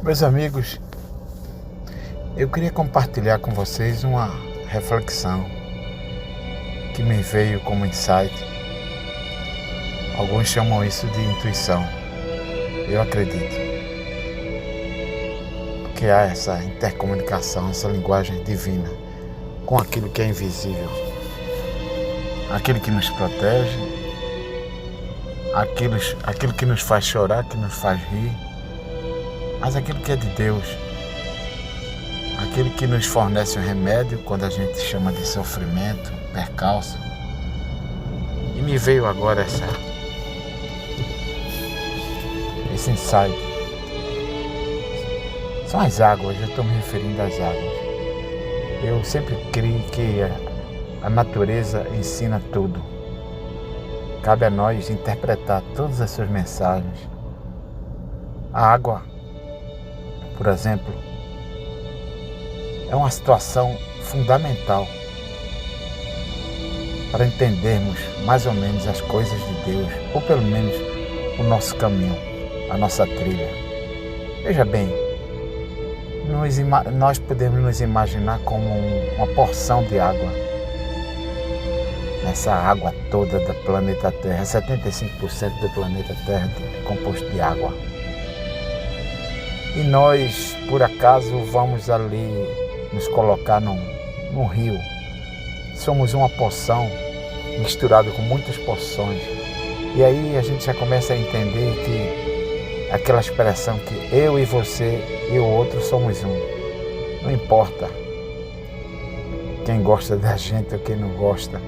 Meus amigos, eu queria compartilhar com vocês uma reflexão que me veio como insight. Alguns chamam isso de intuição. Eu acredito. Porque há essa intercomunicação, essa linguagem divina com aquilo que é invisível. Aquilo que nos protege, aquilo que nos faz chorar, que nos faz rir, mas aquilo que é de Deus, aquele que nos fornece um remédio quando a gente chama de sofrimento, percalço. E me veio agora esse insight. São as águas, eu estou me referindo às águas. Eu sempre creio que a natureza ensina tudo. Cabe a nós interpretar todas as suas mensagens. A água, por exemplo, é uma situação fundamental para entendermos mais ou menos as coisas de Deus, ou pelo menos o nosso caminho, a nossa trilha. Veja bem, nós podemos nos imaginar como uma porção de água. Nessa água toda do planeta Terra, 75% do planeta Terra é composto de água. E nós, por acaso, vamos ali nos colocar num rio. Somos uma porção misturada com muitas porções. E aí a gente já começa a entender que aquela expressão que eu e você e o outro somos um. Não importa quem gosta da gente ou quem não gosta.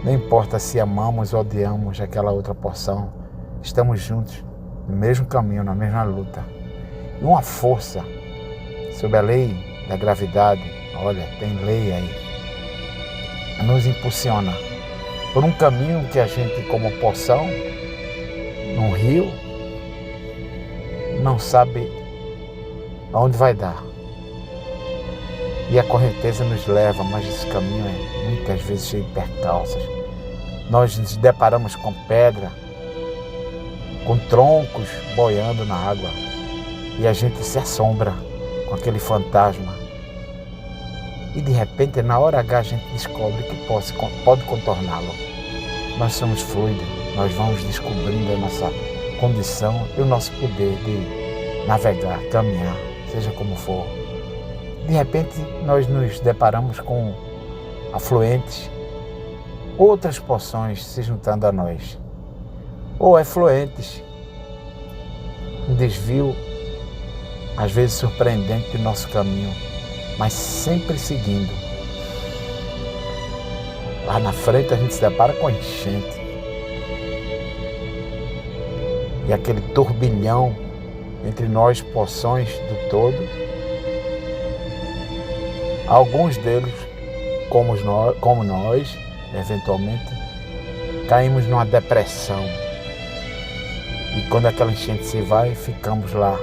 Não importa se amamos ou odiamos aquela outra porção. Estamos juntos no mesmo caminho, na mesma luta. E uma força sob a lei da gravidade, olha, tem lei aí, nos impulsiona por um caminho que a gente, como porção, num rio, não sabe aonde vai dar. E a correnteza nos leva, mas esse caminho é muitas vezes cheio de percalços. Nós nos deparamos com pedra, com troncos boiando na água, e a gente se assombra com aquele fantasma. E de repente, na hora H, a gente descobre que pode contorná-lo. Nós somos fluidos, nós vamos descobrindo a nossa condição e o nosso poder de navegar, caminhar, seja como for. De repente, nós nos deparamos com afluentes, outras porções se juntando a nós, ou efluentes, um desvio, às vezes surpreendente, do nosso caminho, mas sempre seguindo. Lá na frente a gente se depara com a enchente. E aquele turbilhão entre nós, porções do todo. Alguns deles, como nós, eventualmente, caímos numa depressão. E quando aquela enchente se vai, ficamos lá,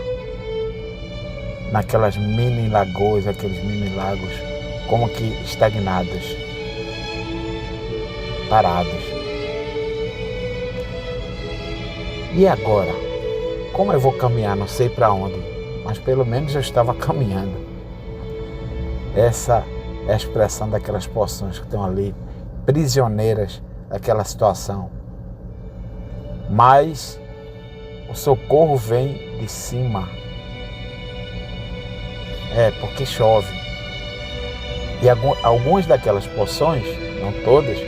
naquelas mini lagoas, aqueles mini lagos, como que estagnados, parados. E agora? Como eu vou caminhar? Não sei para onde, mas pelo menos eu estava caminhando. Essa é a expressão daquelas porções que estão ali, prisioneiras daquela situação. Mas o socorro vem de cima. Porque chove. E algumas daquelas porções, não todas,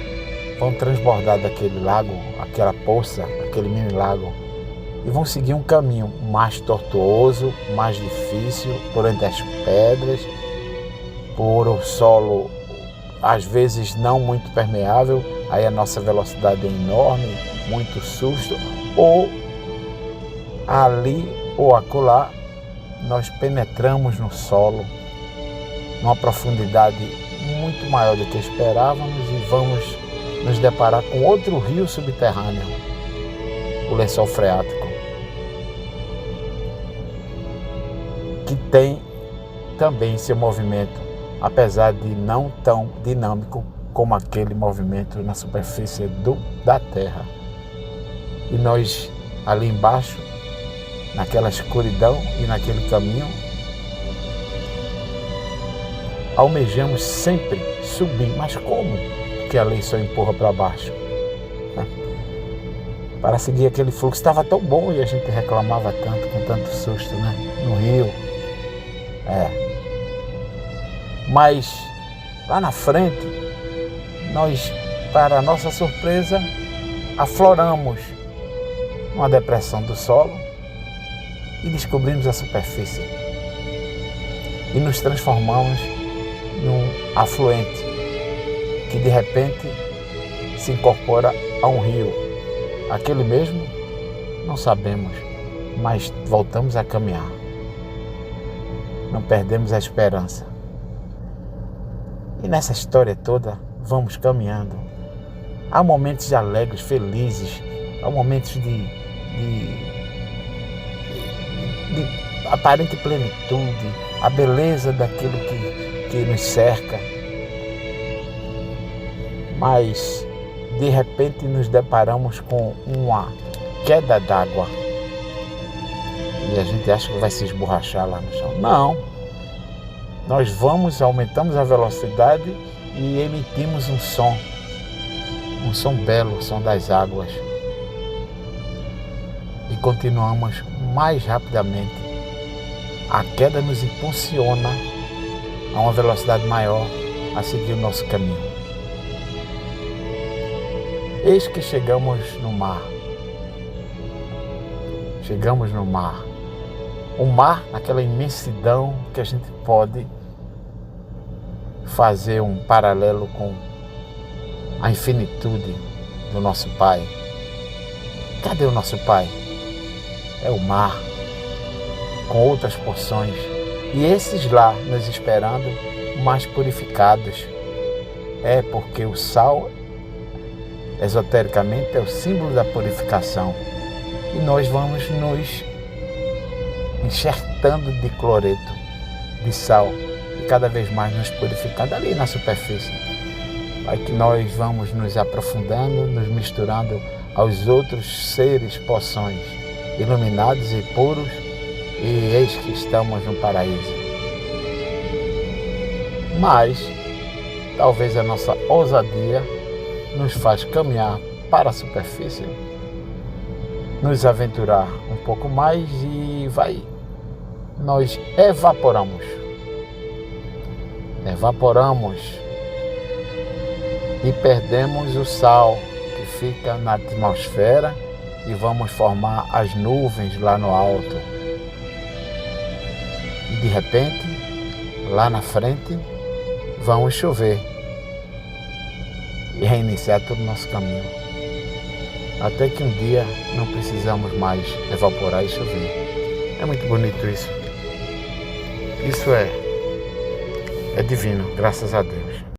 vão transbordar daquele lago, aquela poça, aquele mini lago, e vão seguir um caminho mais tortuoso, mais difícil, por entre as pedras, por o solo, às vezes não muito permeável, aí a nossa velocidade é enorme, muito susto, ou ali ou acolá, nós penetramos no solo, numa profundidade muito maior do que esperávamos, e vamos nos deparar com outro rio subterrâneo, o lençol freático, que tem também seu movimento, apesar de não tão dinâmico como aquele movimento na superfície da Terra. E nós, ali embaixo, naquela escuridão e naquele caminho, almejamos sempre subir. Mas como? Porque a lei só empurra para baixo. Para seguir aquele fluxo. Estava tão bom e a gente reclamava tanto, com tanto susto, né? No rio. Mas lá na frente, nós, para a nossa surpresa, afloramos uma depressão do solo e descobrimos a superfície. E nos transformamos num afluente que de repente se incorpora a um rio. Aquele mesmo? Não sabemos, mas voltamos a caminhar. Não perdemos a esperança. E nessa história toda, vamos caminhando. Há momentos alegres, felizes, há momentos de aparente plenitude, a beleza daquilo que nos cerca. Mas, de repente, nos deparamos com uma queda d'água. E a gente acha que vai se esborrachar lá no chão. Não. Nós aumentamos a velocidade e emitimos um som belo, o som das águas. E continuamos mais rapidamente. A queda nos impulsiona a uma velocidade maior a seguir o nosso caminho. Eis que chegamos no mar. Chegamos no mar. O mar, naquela imensidão que a gente pode fazer um paralelo com a infinitude do nosso Pai. Cadê o nosso Pai? É o mar, com outras porções. E esses lá nos esperando, mais purificados. É porque o sal, esotericamente, é o símbolo da purificação. E nós vamos nos enxertando de cloreto, de sal, e cada vez mais nos purificando ali na superfície. Aí que nós vamos nos aprofundando, nos misturando aos outros seres, poções, iluminados e puros, e eis que estamos no paraíso. Mas, talvez a nossa ousadia nos faz caminhar para a superfície, nos aventurar um pouco mais e nós evaporamos e perdemos o sal que fica na atmosfera e vamos formar as nuvens lá no alto. E de repente, lá na frente, vamos chover e reiniciar todo o nosso caminho. Até que um dia não precisamos mais evaporar e chover. É muito bonito isso. Isso é divino, graças a Deus.